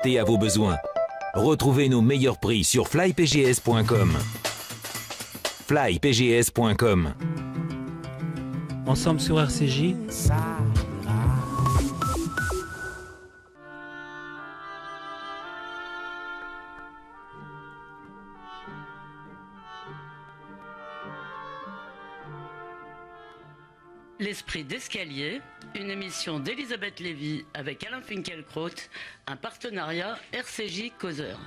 adapté à vos besoins. Retrouvez nos meilleurs prix sur flypgs.com. flypgs.com. Ensemble sur RCJ. L'esprit d'escalier, une émission d'Elisabeth Lévy avec Alain Finkielkraut, un partenariat RCJ Causeur.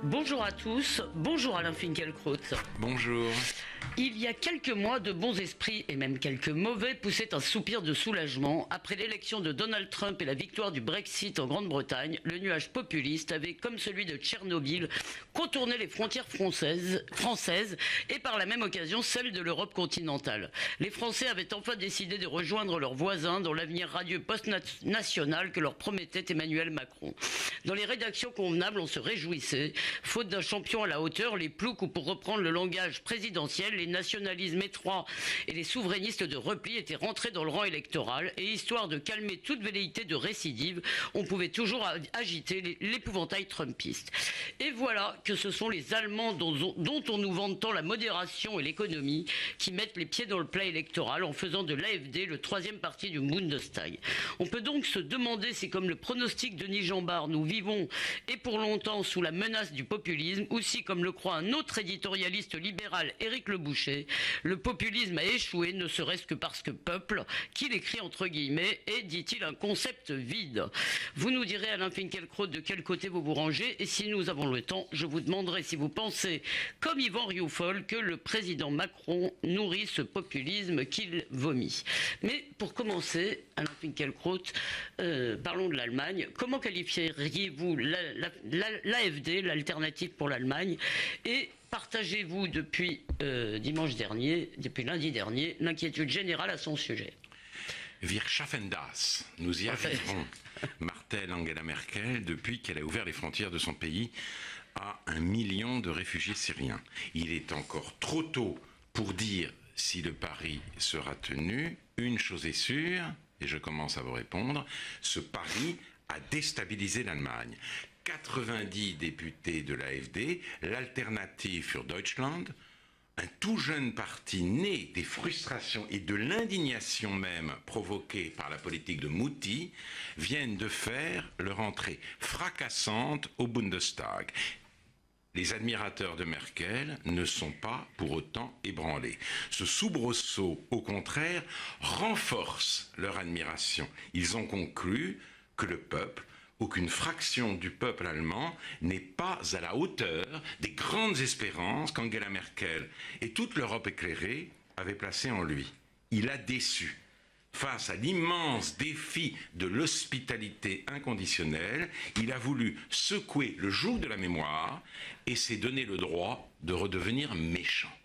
Bonjour à tous, bonjour Alain Finkielkraut. Bonjour. Il y a quelques mois, de bons esprits et même quelques mauvais poussaient un soupir de soulagement. Après l'élection de Donald Trump et la victoire du Brexit en Grande-Bretagne, le nuage populiste avait, comme celui de Tchernobyl, contourné les frontières françaises et par la même occasion celles de l'Europe continentale. Les Français avaient enfin décidé de rejoindre leurs voisins dans l'avenir radieux post-national que leur promettait Emmanuel Macron. Dans les rédactions convenables, on se réjouissait. Faute d'un champion à la hauteur, les ploucs, ou pour reprendre le langage présidentiel, les nationalismes étroits et les souverainistes de repli étaient rentrés dans le rang électoral, et histoire de calmer toute velléité de récidive, on pouvait toujours agiter l'épouvantail trumpiste. Et voilà que ce sont les Allemands dont on nous vante tant la modération et l'économie qui mettent les pieds dans le plat électoral en faisant de l'AfD le troisième parti du Bundestag. On peut donc se demander si, comme le pronostic de Denis Jambard, nous vivons et pour longtemps sous la menace du populisme, ou si, comme le croit un autre éditorialiste libéral, Éric Le Boucher, le populisme a échoué, ne serait-ce que parce que peuple, qu'il écrit entre guillemets, est, dit-il, un concept vide. Vous nous direz, Alain Finkielkraut, de quel côté vous vous rangez, et si nous avons le temps, je vous demanderai si vous pensez, comme Yvan Rioufol, que le président Macron nourrit ce populisme qu'il vomit. Mais pour commencer, Alain Finkielkraut, parlons de l'Allemagne. Comment qualifieriez-vous l'AfD, l'alternative pour l'Allemagne, et partagez-vous depuis lundi dernier, l'inquiétude générale à son sujet? Wir schaffen das. Nous y arriverons, martèle Angela Merkel depuis qu'elle a ouvert les frontières de son pays à 1 million de réfugiés syriens. Il est encore trop tôt pour dire si le pari sera tenu. Une chose est sûre, et je commence à vous répondre, ce pari a déstabilisé l'Allemagne. 90 députés de l'AfD, l'Alternative für Deutschland, un tout jeune parti né des frustrations et de l'indignation même provoquée par la politique de Mutti, viennent de faire leur entrée fracassante au Bundestag. Les admirateurs de Merkel ne sont pas pour autant ébranlés. Ce soubresaut, au contraire, renforce leur admiration. Ils ont conclu que le peuple, aucune fraction du peuple allemand n'est pas à la hauteur des grandes espérances qu'Angela Merkel et toute l'Europe éclairée avaient placées en lui. Il a déçu. Face à l'immense défi de l'hospitalité inconditionnelle, il a voulu secouer le joug de la mémoire et s'est donné le droit de redevenir méchant.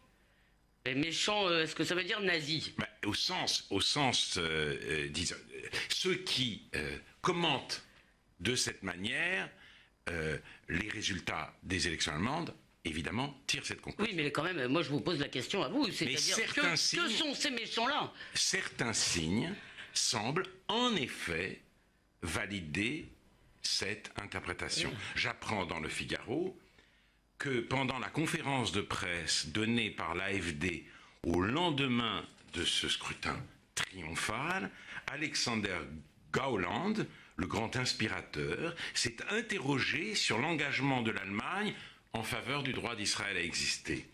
Et méchant, est-ce que ça veut dire nazi? Au sens, disons, ceux qui commentent de cette manière les résultats des élections allemandes, évidemment, tirent cette conclusion. Oui, mais quand même, moi je vous pose la question à vous, c'est-à-dire que sont ces méchants-là? Certains signes semblent en effet valider cette interprétation. Oui. J'apprends dans le Figaro que pendant la conférence de presse donnée par l'AfD au lendemain de ce scrutin triomphal, Alexander Gauland, le grand inspirateur, s'est interrogé sur l'engagement de l'Allemagne en faveur du droit d'Israël à exister.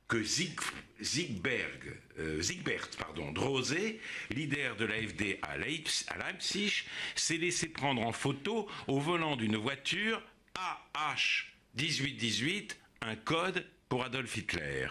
Que Siegbert Drose, leader de l'AfD à Leipzig, s'est laissé prendre en photo au volant d'une voiture AH1818, un code pour Adolf Hitler.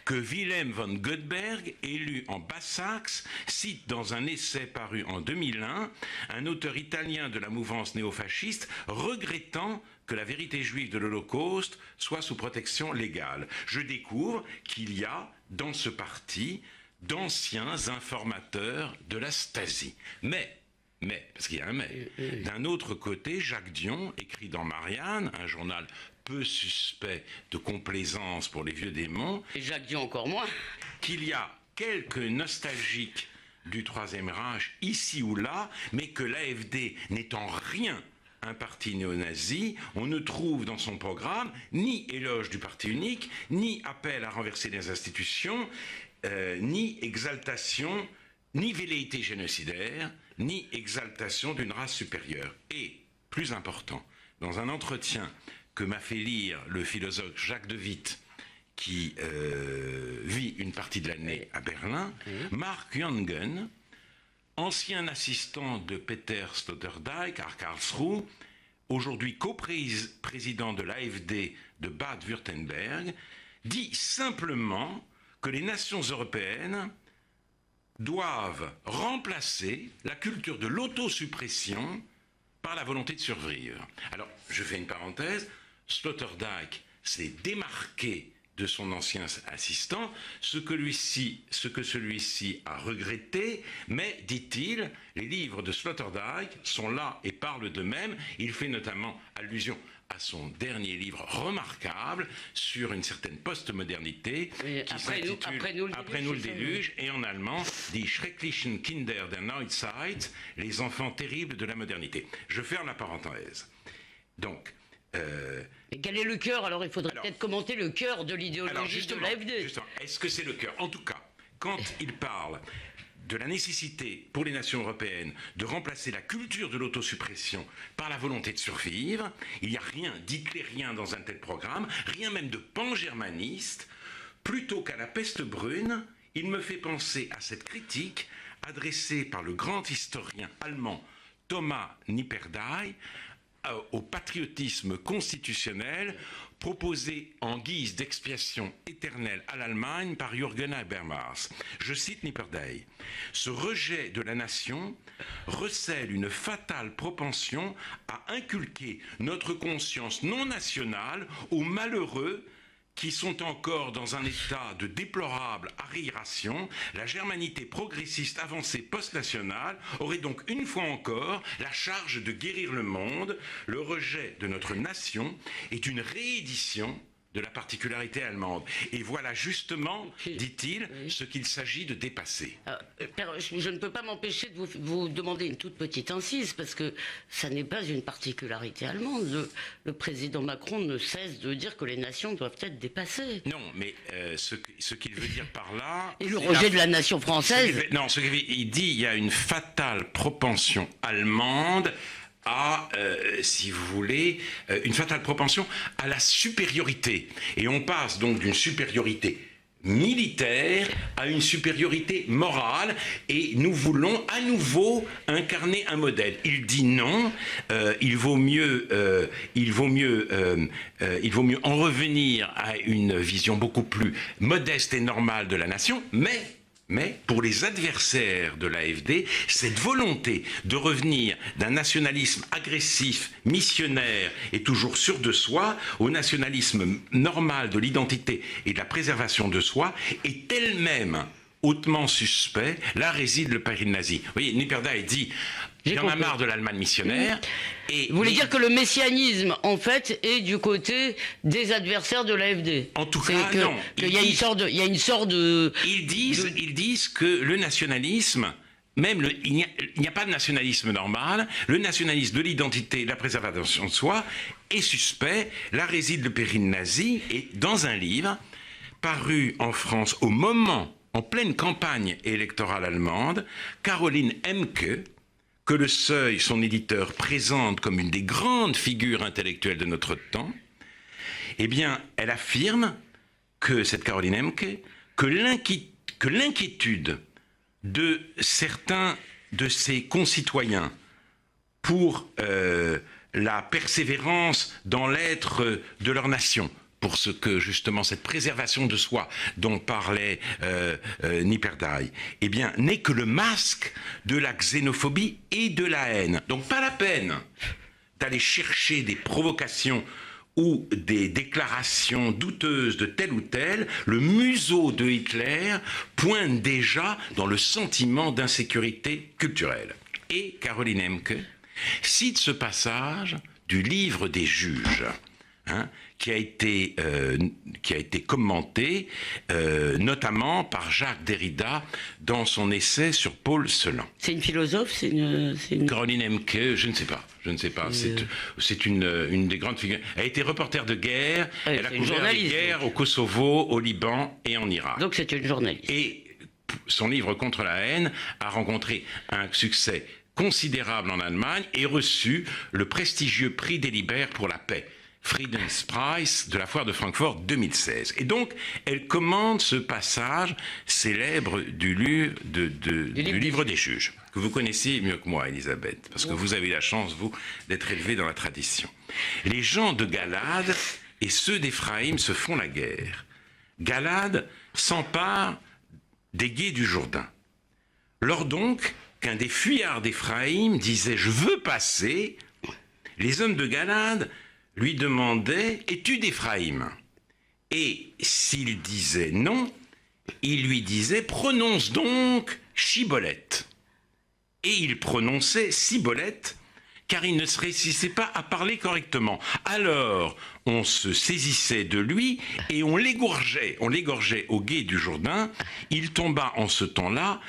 Que Wilhelm von Gottberg, élu en Basse-Saxe, cite dans un essai paru en 2001 un auteur italien de la mouvance néofasciste regrettant que la vérité juive de l'Holocauste soit sous protection légale. Je découvre qu'il y a dans ce parti d'anciens informateurs de la Stasi. Mais, parce qu'il y a un mais, d'un autre côté, Jacques Dion écrit dans Marianne, un journal peu suspect de complaisance pour les vieux démons, et Jacques Dion encore moins, qu'il y a quelques nostalgiques du Troisième Reich ici ou là, mais que l'AfD n'est en rien un parti néo-nazi. On ne trouve dans son programme ni éloge du parti unique, ni appel à renverser les institutions, ni exaltation, ni velléité génocidaire, ni exaltation d'une race supérieure. Et, plus important, dans un entretien que m'a fait lire le philosophe Jacques de Witt, qui vit une partie de l'année à Berlin, Mark Jungen, ancien assistant de Peter Sloterdijk à Karlsruhe, aujourd'hui coprésident de l'AfD de Bade-Württemberg, dit simplement que les nations européennes doivent remplacer la culture de l'autosuppression par la volonté de survivre. Alors, je fais une parenthèse, Sloterdijk s'est démarqué de son ancien assistant, ce que celui-ci a regretté, mais, dit-il, les livres de Sloterdijk sont là et parlent d'eux-mêmes. Il fait notamment allusion à son dernier livre remarquable sur une certaine postmodernité qui s'intitule Après nous le déluge, et en allemand Die schrecklichen Kinder der Neuzeit, les enfants terribles de la modernité. Je ferme la parenthèse. Donc, et quel est le cœur? Alors il faudrait peut-être commenter le cœur de l'idéologie de l'AfD. Justement, est-ce que c'est le cœur? En tout cas, quand il parle de la nécessité pour les nations européennes de remplacer la culture de l'autosuppression par la volonté de survivre, il n'y a rien d'hitlérien dans un tel programme, rien même de pan-germaniste. Plutôt qu'à la peste brune, il me fait penser à cette critique adressée par le grand historien allemand Thomas Nipperdey au patriotisme constitutionnel proposé en guise d'expiation éternelle à l'Allemagne par Jürgen Habermas. Je cite Nipperdey. « Ce rejet de la nation recèle une fatale propension à inculquer notre conscience non nationale aux malheureux qui sont encore dans un état de déplorable arriération. La germanité progressiste avancée post-nationale aurait donc une fois encore la charge de guérir le monde. Le rejet de notre nation est une réédition de la particularité allemande. Et voilà justement, dit-il, ce qu'il s'agit de dépasser. Je ne peux pas m'empêcher de vous demander une toute petite incise, parce que ça n'est pas une particularité allemande. Le président Macron ne cesse de dire que les nations doivent être dépassées. Non, mais ce qu'il veut dire par là... Et le rejet de la nation française... Non, il dit il y a une fatale propension allemande à, si vous voulez, une fatale propension à la supériorité. Et on passe donc d'une supériorité militaire à une supériorité morale, et nous voulons à nouveau incarner un modèle. Il dit non, il vaut mieux en revenir à une vision beaucoup plus modeste et normale de la nation, mais pour les adversaires de l'AfD, cette volonté de revenir d'un nationalisme agressif, missionnaire et toujours sûr de soi, au nationalisme normal de l'identité et de la préservation de soi, est elle-même hautement suspect. Là réside le péril nazi. Vous voyez, Nipperdey dit... Il y en a marre de l'Allemagne missionnaire. Et vous voulez dire que le messianisme, en fait, est du côté des adversaires de l'AfD? En tout cas, non. Il y a une sorte de... Ils disent que le nationalisme, même il n'y a pas de nationalisme normal. Le nationalisme de l'identité et de la préservation de soi est suspect. Là réside le péril nazi. Et dans un livre paru en France au moment, en pleine campagne électorale allemande, Caroline Emke, que le Seuil, son éditeur, présente comme une des grandes figures intellectuelles de notre temps, eh bien, elle affirme que, cette Caroline Emke, que l'inquiétude de certains de ses concitoyens pour la persévérance dans l'être de leur nation, pour ce que, justement, cette préservation de soi dont parlait Nipperdey, eh bien, n'est que le masque de la xénophobie et de la haine. Donc, pas la peine d'aller chercher des provocations ou des déclarations douteuses de tel ou tel. Le museau de Hitler pointe déjà dans le sentiment d'insécurité culturelle. Et Caroline Emke cite ce passage du livre des juges. qui a été commenté notamment par Jacques Derrida dans son essai sur Paul Celan. C'est une philosophe, c'est une... Caroline Emke, je ne sais pas. C'est une des grandes figures. Elle a été reporter de guerre. Ouais, elle a couvert les guerres au Kosovo, au Liban et en Irak. Donc c'est une journaliste. Et son livre Contre la haine a rencontré un succès considérable en Allemagne et reçu le prestigieux prix des Libères pour la paix, Friedenspreis de la foire de Francfort 2016. Et donc, elle commande ce passage célèbre du livre des juges, que vous connaissez mieux que moi, Elisabeth, parce que vous avez eu la chance, vous, d'être élevée dans la tradition. Les gens de Galade et ceux d'Éphraïm se font la guerre. Galade s'empare des gués du Jourdain. Lors donc qu'un des fuyards d'Éphraïm disait « Je veux passer », les hommes de Galade lui demandaient « Es-tu d'Éphraïm » Et s'il disait non, il lui disait « Prononce donc Chiboleth ». Et il prononçait Cibolette, car il ne se réussissait pas à parler correctement. Alors, on se saisissait de lui et on l'égorgeait au gué du Jourdain. Il tomba en ce temps-là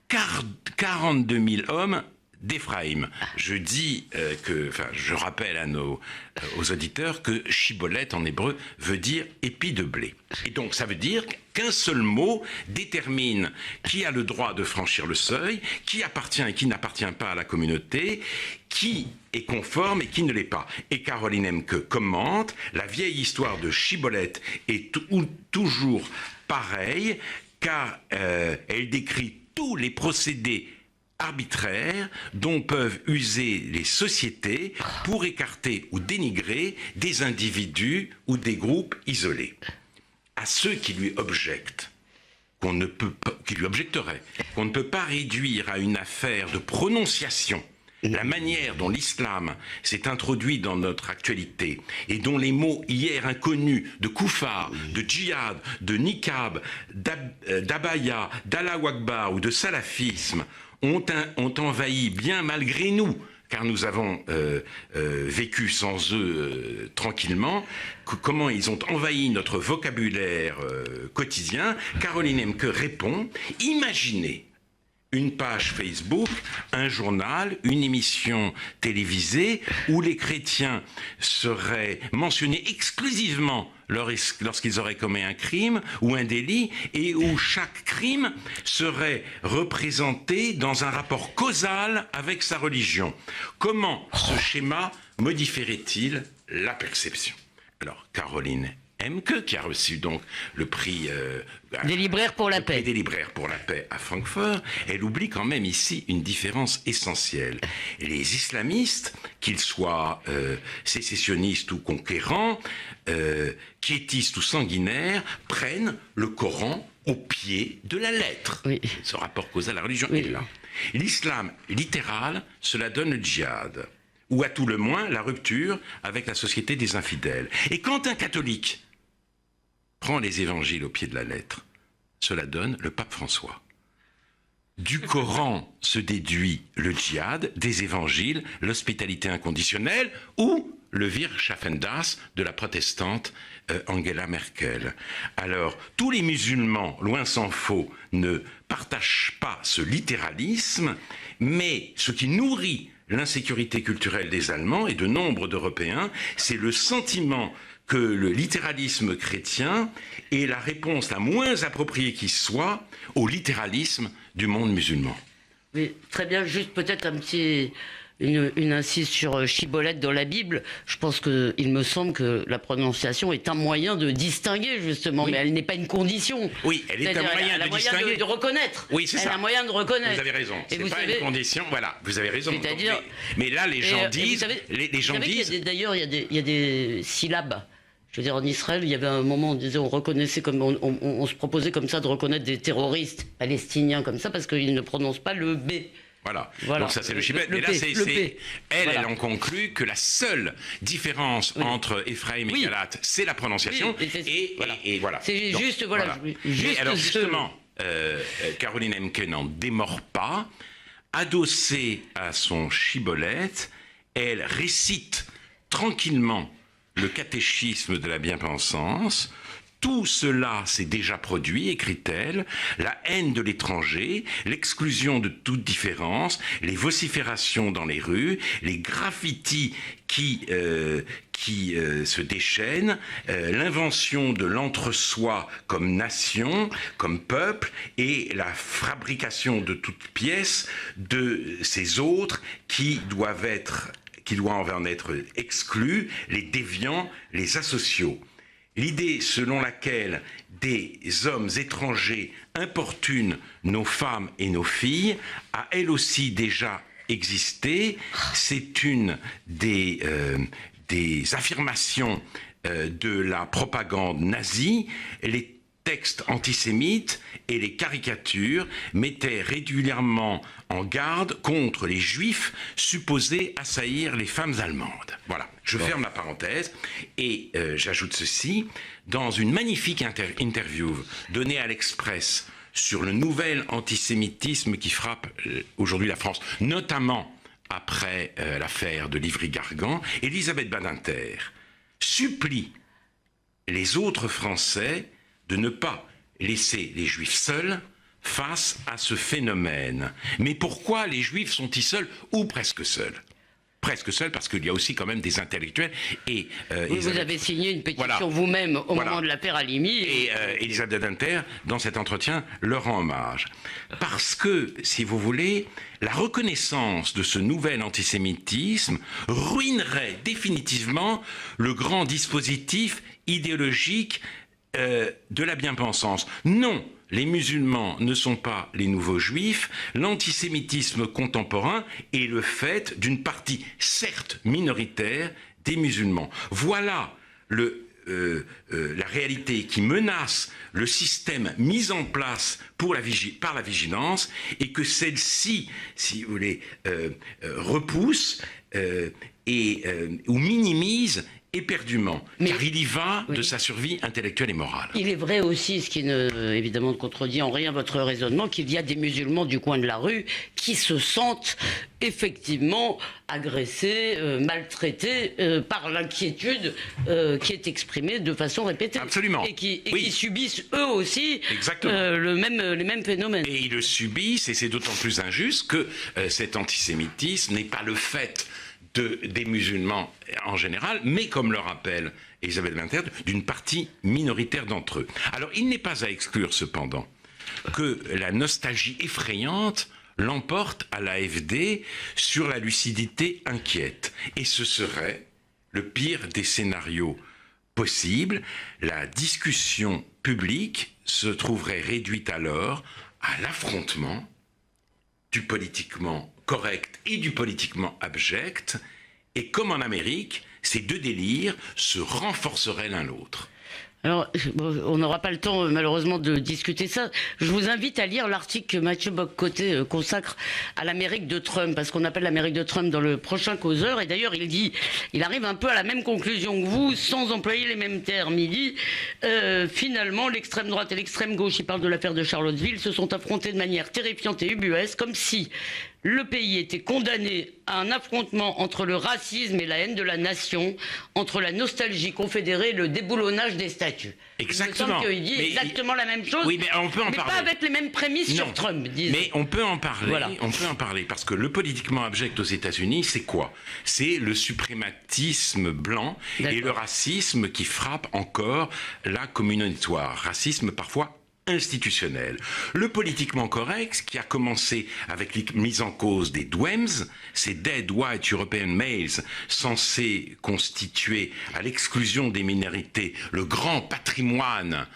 42 000 hommes d'Éphraïm. Je rappelle aux auditeurs que Chibolette en hébreu veut dire épi de blé. Et donc ça veut dire qu'un seul mot détermine qui a le droit de franchir le seuil, qui appartient et qui n'appartient pas à la communauté, qui est conforme et qui ne l'est pas. Et Caroline Emke commente, la vieille histoire de Chibolette est toujours pareille, car elle décrit tous les procédés arbitraires dont peuvent user les sociétés pour écarter ou dénigrer des individus ou des groupes isolés. À ceux qui lui objectent, qui lui objecteraient qu'on ne peut pas réduire à une affaire de prononciation la manière dont l'islam s'est introduit dans notre actualité et dont les mots hier inconnus de koufar, de djihad, de niqab, d'abaya, d'Allahu Akbar ou de salafisme ont envahi bien malgré nous, car nous avons vécu sans eux tranquillement, comment ils ont envahi notre vocabulaire quotidien. Caroline Emke répond, imaginez une page Facebook, un journal, une émission télévisée où les chrétiens seraient mentionnés exclusivement lorsqu'ils auraient commis un crime ou un délit et où chaque crime serait représenté dans un rapport causal avec sa religion. Comment ce schéma modifierait-il la perception ? Alors, Caroline Emke, qui a reçu donc le prix des libraires pour la paix. Des libraires pour la paix à Francfort, elle oublie quand même ici une différence essentielle. Les islamistes, qu'ils soient sécessionnistes ou conquérants, quiétistes ou sanguinaires, prennent le Coran au pied de la lettre. Oui. Ce rapport causal à la religion est là. L'islam littéral, cela donne le djihad, ou à tout le moins la rupture avec la société des infidèles. Et quand un catholique prend les évangiles au pied de la lettre, cela donne le pape François. Du Coran se déduit le djihad, des évangiles, l'hospitalité inconditionnelle ou le vir schaffen das de la protestante Angela Merkel. Alors, tous les musulmans, loin s'en faut, ne partagent pas ce littéralisme, mais ce qui nourrit l'insécurité culturelle des Allemands et de nombre d'Européens, c'est le sentiment que le littéralisme chrétien est la réponse la moins appropriée qui soit au littéralisme du monde musulman. Oui, très bien, juste peut-être une incise sur Chibolette dans la Bible. Je pense qu'il me semble que la prononciation est un moyen de distinguer, justement, oui. Mais elle n'est pas une condition. Oui, elle est un moyen de distinguer. De reconnaître. Oui, c'est ça. Elle a un moyen de reconnaître. Vous avez raison. C'est pas une condition. Voilà, vous avez raison. C'est-à-dire. Mais là, les gens disent. Les gens disent. D'ailleurs, il y a des syllabes. Je veux dire, en Israël, il y avait un moment où on disait, on reconnaissait comme, on se proposait comme ça de reconnaître des terroristes palestiniens comme ça parce qu'ils ne prononcent pas le B. Voilà. Donc ça c'est le Chibolette. Mais là elle en conclut que la seule différence entre Ephraim et Galate, c'est la prononciation. Oui, et voilà. C'est donc, juste voilà. Juste alors justement, Caroline Emke n'en démord pas. Adossée à son Chibolette, elle récite tranquillement le catéchisme de la bien-pensance. Tout cela s'est déjà produit, écrit-elle, la haine de l'étranger, l'exclusion de toute différence, les vociférations dans les rues, les graffitis qui se déchaînent, l'invention de l'entre-soi comme nation, comme peuple, et la fabrication de toutes pièces de ces autres qui doivent en être exclus, les déviants, les asociaux. L'idée selon laquelle des hommes étrangers importunent nos femmes et nos filles a elle aussi déjà existé. C'est une des affirmations de la propagande nazie. Les textes antisémites et les caricatures mettaient régulièrement en garde contre les juifs supposés assaillir les femmes allemandes. Voilà, je ferme la parenthèse et j'ajoute ceci. Dans une magnifique interview donnée à l'Express sur le nouvel antisémitisme qui frappe aujourd'hui la France, notamment après l'affaire de Livry-Gargan, Elisabeth Badinter supplie les autres Français de ne pas laisser les Juifs seuls face à ce phénomène. Mais pourquoi les Juifs sont-ils seuls ou presque seuls ? Presque seuls parce qu'il y a aussi quand même des intellectuels. Et vous avez signé une pétition vous-même au moment de l'affaire Halimi. Et Elisabeth Badinter, dans cet entretien, leur rend hommage. Parce que, si vous voulez, la reconnaissance de ce nouvel antisémitisme ruinerait définitivement le grand dispositif idéologique de la bien-pensance. Non, les musulmans ne sont pas les nouveaux juifs. L'antisémitisme contemporain est le fait d'une partie, certes minoritaire, des musulmans. Voilà la réalité qui menace le système mis en place par la vigilance, et que celle-ci, si vous voulez, repousse ou minimise éperdument, car il y va de sa survie intellectuelle et morale. Il est vrai aussi, ce qui évidemment ne contredit en rien votre raisonnement, qu'il y a des musulmans du coin de la rue qui se sentent effectivement agressés, maltraités par l'inquiétude qui est exprimée de façon répétée. Absolument. Et qui subissent eux aussi les mêmes phénomènes. Et ils le subissent, et c'est d'autant plus injuste que cet antisémitisme n'est pas le fait des musulmans en général, mais comme le rappelle Elisabeth Badinter, d'une partie minoritaire d'entre eux. Alors, il n'est pas à exclure cependant que la nostalgie effrayante l'emporte à l'AfD sur la lucidité inquiète. Et ce serait le pire des scénarios possibles. La discussion publique se trouverait réduite alors à l'affrontement du politiquement correct et du politiquement abject, et comme en Amérique, ces deux délires se renforceraient l'un l'autre. Alors, on n'aura pas le temps, malheureusement, de discuter ça. Je vous invite à lire l'article que Mathieu Bock-Côté consacre à l'Amérique de Trump, parce qu'on appelle l'Amérique de Trump dans le prochain causeur. Et d'ailleurs, il arrive un peu à la même conclusion que vous, sans employer les mêmes termes. Il dit, finalement, l'extrême droite et l'extrême gauche, il parle de l'affaire de Charlottesville, se sont affrontés de manière terrifiante et ubuesque, comme si le pays était condamné à un affrontement entre le racisme et la haine de la nation, entre la nostalgie confédérée et le déboulonnage des statues. Exactement. Il dit exactement la même chose, oui, mais on peut en parler. Pas avec les mêmes prémices sur Trump, disons. Mais on peut en parler, on peut en parler, parce que le politiquement abject aux États-Unis, c'est quoi ? C'est le suprématisme blanc et le racisme qui frappe encore la communauté noire. Racisme parfois institutionnel. Le politiquement correct, qui a commencé avec la mise en cause des DWEMS, ces Dead White European Males, censés constituer à l'exclusion des minorités le grand patrimoine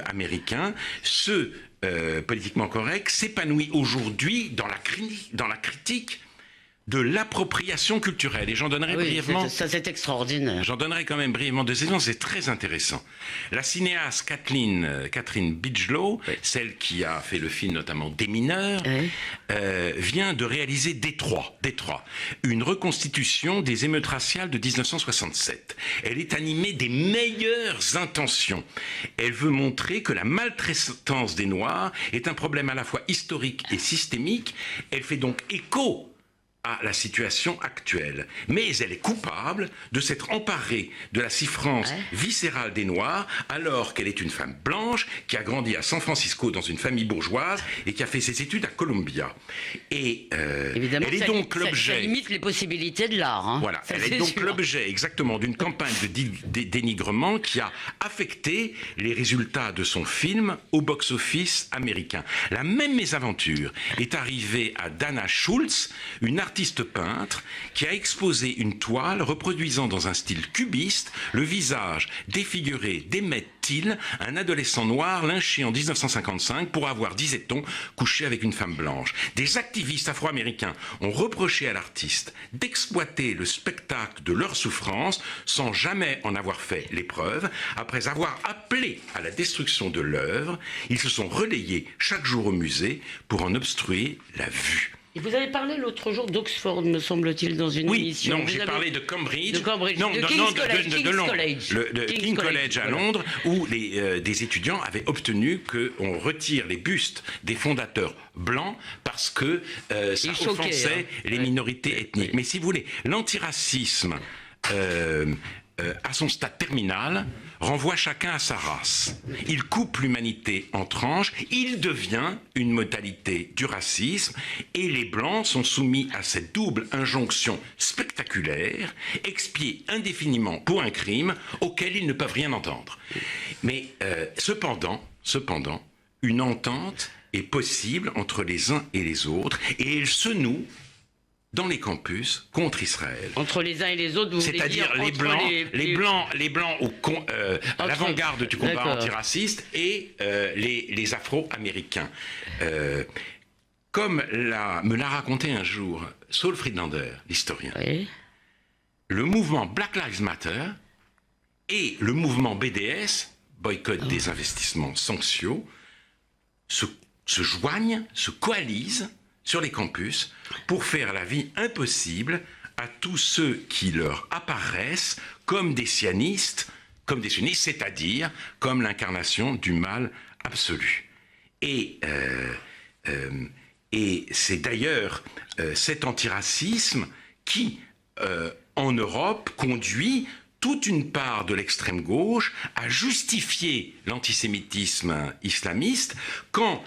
américain, ce politiquement correct s'épanouit aujourd'hui dans la critique de l'appropriation culturelle. Et j'en donnerai brièvement... Ça, c'est extraordinaire. J'en donnerai quand même brièvement 2 exemples, c'est très intéressant. La cinéaste Catherine Bigelow, celle qui a fait le film notamment Des mineurs, vient de réaliser Détroit, une reconstitution des émeutes raciales de 1967. Elle est animée des meilleures intentions. Elle veut montrer que la maltraitance des Noirs est un problème à la fois historique et systémique. Elle fait donc écho à la situation actuelle. Mais elle est coupable de s'être emparée de la souffrance viscérale des Noirs alors qu'elle est une femme blanche qui a grandi à San Francisco dans une famille bourgeoise et qui a fait ses études à Columbia. Et Évidemment, elle est donc l'objet... Ça limite les possibilités de l'art. Hein. Voilà, Ça, elle est donc sûr. l'objet exactement d'une campagne de dénigrement qui a affecté les résultats de son film au box-office américain. La même mésaventure est arrivée à Dana Schultz, une artiste peintre qui a exposé une toile reproduisant dans un style cubiste le visage défiguré d'Emmett Till, un adolescent noir lynché en 1955 pour avoir, disait-on, couché avec une femme blanche. Des activistes afro-américains ont reproché à l'artiste d'exploiter le spectacle de leur souffrance sans jamais en avoir fait l'épreuve. Après avoir appelé à la destruction de l'œuvre, ils se sont relayés chaque jour au musée pour en obstruer la vue. Et vous avez parlé l'autre jour d'Oxford, me semble-t-il, dans une émission. Non, j'ai parlé de Cambridge. De Cambridge. Non, de King's College. King's College à Londres, où des étudiants avaient obtenu qu'on retire les bustes des fondateurs blancs parce que ça offensait les minorités ethniques. Mais si vous voulez, l'antiracisme à son stade terminal renvoie chacun à sa race. Il coupe l'humanité en tranches, il devient une modalité du racisme et les Blancs sont soumis à cette double injonction spectaculaire, expier indéfiniment pour un crime auquel ils ne peuvent rien entendre. Mais cependant, une entente est possible entre les uns et les autres et elle se noue dans les campus contre Israël. Entre les uns et les autres, vous voulez dire c'est-à-dire les blancs à l'avant-garde du combat antiraciste et les Afro-Américains. Comme me l'a raconté un jour Saul Friedlander, l'historien, le mouvement Black Lives Matter et le mouvement BDS, boycott des investissements sociaux, se joignent, se coalisent sur les campus pour faire la vie impossible à tous ceux qui leur apparaissent comme des sionistes, c'est-à-dire comme l'incarnation du mal absolu. Et c'est d'ailleurs cet antiracisme qui, en Europe, conduit toute une part de l'extrême gauche à justifier l'antisémitisme islamiste quand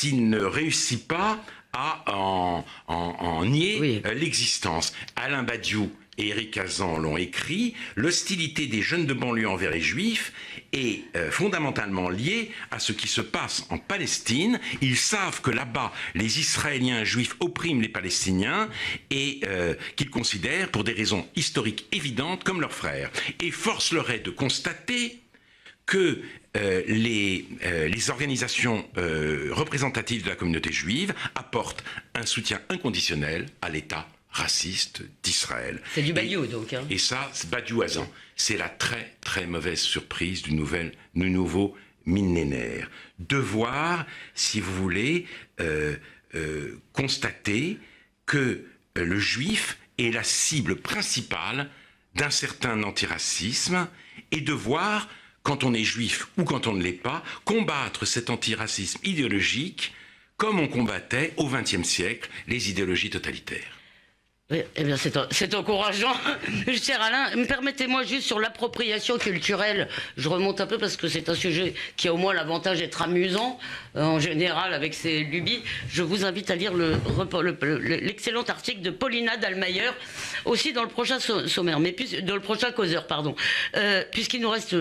il ne réussit pas à en nier l'existence. Alain Badiou et Éric Hazan l'ont écrit, l'hostilité des jeunes de banlieue envers les Juifs est fondamentalement liée à ce qui se passe en Palestine. Ils savent que là-bas, les Israéliens juifs oppriment les Palestiniens et qu'ils considèrent, pour des raisons historiques évidentes, comme leurs frères. Et force leur est de constater que les organisations représentatives de la communauté juive apportent un soutien inconditionnel à l'État raciste d'Israël. C'est du Badiou, donc. Hein. Et ça, c'est Badiou Hazan. C'est la très, très mauvaise surprise du nouveau millénaire. Devoir, si vous voulez, constater que le juif est la cible principale d'un certain antiracisme et devoir, quand on est juif ou quand on ne l'est pas, combattre cet antiracisme idéologique comme on combattait au XXe siècle les idéologies totalitaires. Eh bien, c'est encourageant. Cher Alain, permettez-moi juste sur l'appropriation culturelle, je remonte un peu parce que c'est un sujet qui a au moins l'avantage d'être amusant, en général avec ses lubies. Je vous invite à lire l'excellent article de Paulina Dahlmeier, aussi dans le prochain sommaire, mais dans le prochain causeur, pardon. Puisqu'il nous reste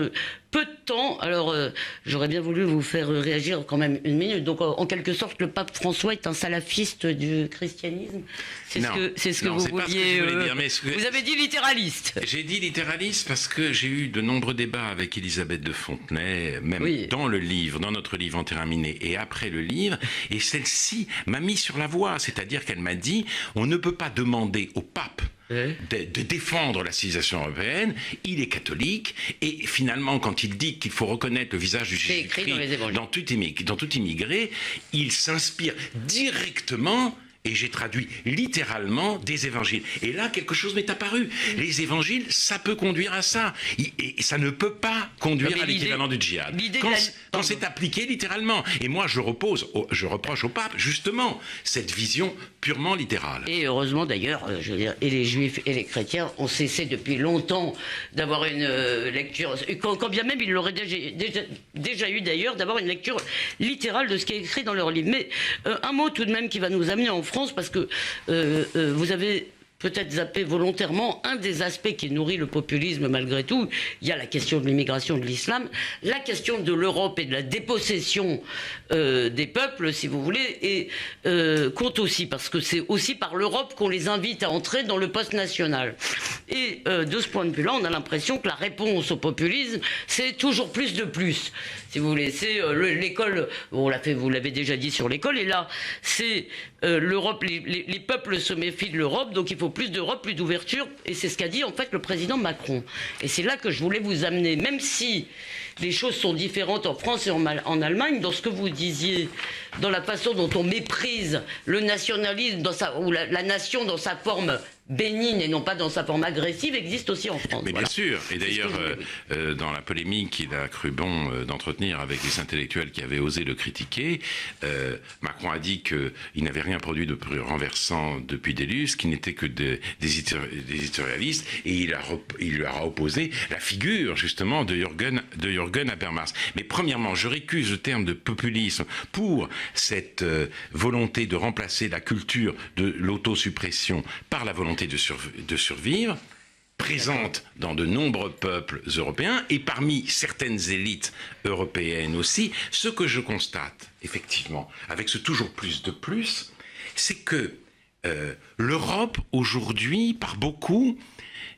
peu de temps, alors j'aurais bien voulu vous faire réagir quand même une minute. Donc en quelque sorte, le pape François est un salafiste du christianisme. C'est ce que vous vouliez dire. Mais vous avez dit littéraliste. J'ai dit littéraliste parce que j'ai eu de nombreux débats avec Élisabeth de Fontenay, même dans notre livre Enterraminé et après le livre, et celle-ci m'a mis sur la voie, c'est-à-dire qu'elle m'a dit on ne peut pas demander au pape de défendre la civilisation européenne, il est catholique, et finalement, quand il dit qu'il faut reconnaître le visage du Jésus-Christ dans tout immigré, il s'inspire directement et j'ai traduit littéralement des évangiles. Et là, quelque chose m'est apparu. Les évangiles, ça peut conduire à ça. Et ça ne peut pas conduire à l'équivalent du djihad. Quand c'est appliqué littéralement. Et moi, je reproche au pape, justement, cette vision purement littérale. Et heureusement, d'ailleurs, je veux dire, et les juifs et les chrétiens ont cessé depuis longtemps d'avoir une lecture, quand bien même ils l'auraient déjà eu d'ailleurs, d'avoir une lecture littérale de ce qui est écrit dans leur livre. Mais un mot tout de même qui va nous amener en France, parce que vous avez peut-être zappé volontairement un des aspects qui nourrit le populisme malgré tout. Il y a la question de l'immigration de l'islam, la question de l'Europe et de la dépossession des peuples, si vous voulez, et compte aussi, parce que c'est aussi par l'Europe qu'on les invite à entrer dans le post-national. Et de ce point de vue-là, on a l'impression que la réponse au populisme, c'est toujours plus de plus. Si vous voulez, c'est l'école, vous l'avez déjà dit sur l'école, et là, c'est l'Europe, les peuples se méfient de l'Europe, donc il faut plus d'Europe, plus d'ouverture, et c'est ce qu'a dit en fait le président Macron. Et c'est là que je voulais vous amener, même si les choses sont différentes en France et en Allemagne, dans ce que vous disiez, dans la façon dont on méprise le nationalisme, ou la nation dans sa forme bénigne et non pas dans sa forme agressive, existe aussi en France. Mais bien sûr, et d'ailleurs, dans la polémique qu'il a cru bon d'entretenir avec les intellectuels qui avaient osé le critiquer, Macron a dit qu'il n'avait rien produit de plus renversant depuis Délus, qu'il n'était que des éditorialistes, et il lui a opposé la figure, justement, de Jürgen Habermas. Mais premièrement, je récuse le terme de populisme pour cette volonté de remplacer la culture de l'autosuppression par la volonté de survivre, présente dans de nombreux peuples européens et parmi certaines élites européennes aussi. Ce que je constate, effectivement, avec ce toujours plus de plus, c'est que l'Europe, aujourd'hui, par beaucoup,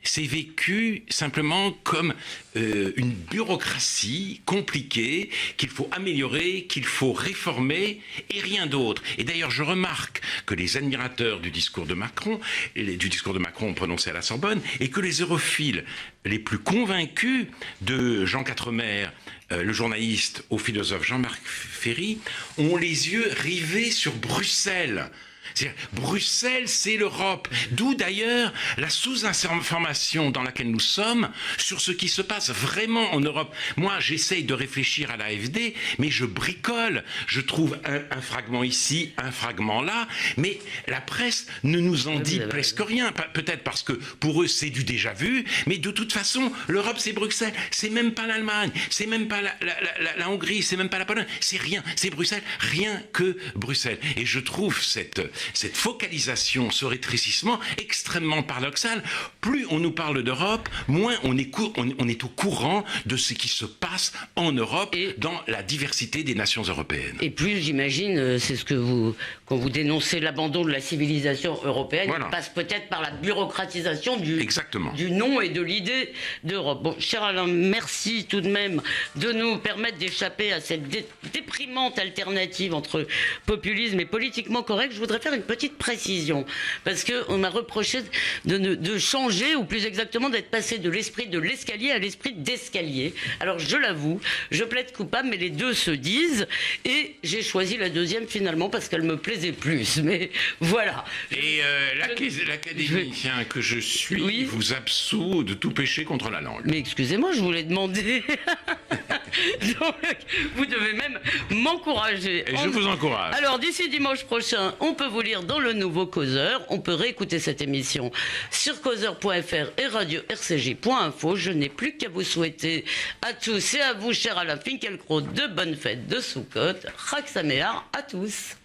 c'est vécu simplement comme une bureaucratie compliquée qu'il faut améliorer, qu'il faut réformer et rien d'autre. Et d'ailleurs, je remarque que les admirateurs du discours de Macron prononcé à la Sorbonne, et que les europhiles les plus convaincus de Jean Quatremer, le journaliste au philosophe Jean-Marc Ferry, ont les yeux rivés sur Bruxelles. Bruxelles, c'est l'Europe. D'où d'ailleurs la sous-information dans laquelle nous sommes sur ce qui se passe vraiment en Europe. Moi, j'essaye de réfléchir à l'AfD, mais je bricole. Je trouve un fragment ici, un fragment là, mais la presse ne nous en dit presque rien. Peut-être parce que pour eux, c'est du déjà vu, mais de toute façon, l'Europe, c'est Bruxelles. C'est même pas l'Allemagne, c'est même pas la Hongrie, c'est même pas la Pologne. C'est rien, c'est Bruxelles, rien que Bruxelles. Et je trouve cette focalisation, ce rétrécissement extrêmement paradoxal. Plus on nous parle d'Europe, moins on est au courant de ce qui se passe en Europe dans la diversité des nations européennes. Et plus, j'imagine, c'est ce que quand vous dénoncez l'abandon de la civilisation européenne, il passe peut-être par la bureaucratisation du nom et de l'idée d'Europe. Bon, cher Alain, merci tout de même de nous permettre d'échapper à cette déprimante alternative entre populisme et politiquement correct. Je voudrais faire une petite précision, parce qu'on m'a reproché de changer, ou plus exactement d'être passé de l'esprit de l'escalier à l'esprit d'escalier. Alors je l'avoue, je plaide coupable, mais les deux se disent, et j'ai choisi la deuxième finalement parce qu'elle me plaisait plus, mais voilà. Et l'académicien que je suis vous absout de tout péché contre la langue. Mais excusez-moi, je voulais demander. Donc, vous devez même m'encourager. Et je vous encourage. Alors, d'ici dimanche prochain, on peut vous lire dans le nouveau Causeur. On peut réécouter cette émission sur causeur.fr et radio-rcj.info. Je n'ai plus qu'à vous souhaiter à tous et à vous, cher Alain Finkielkraut, de bonnes fêtes de Soukhot. Chag Sameach à tous.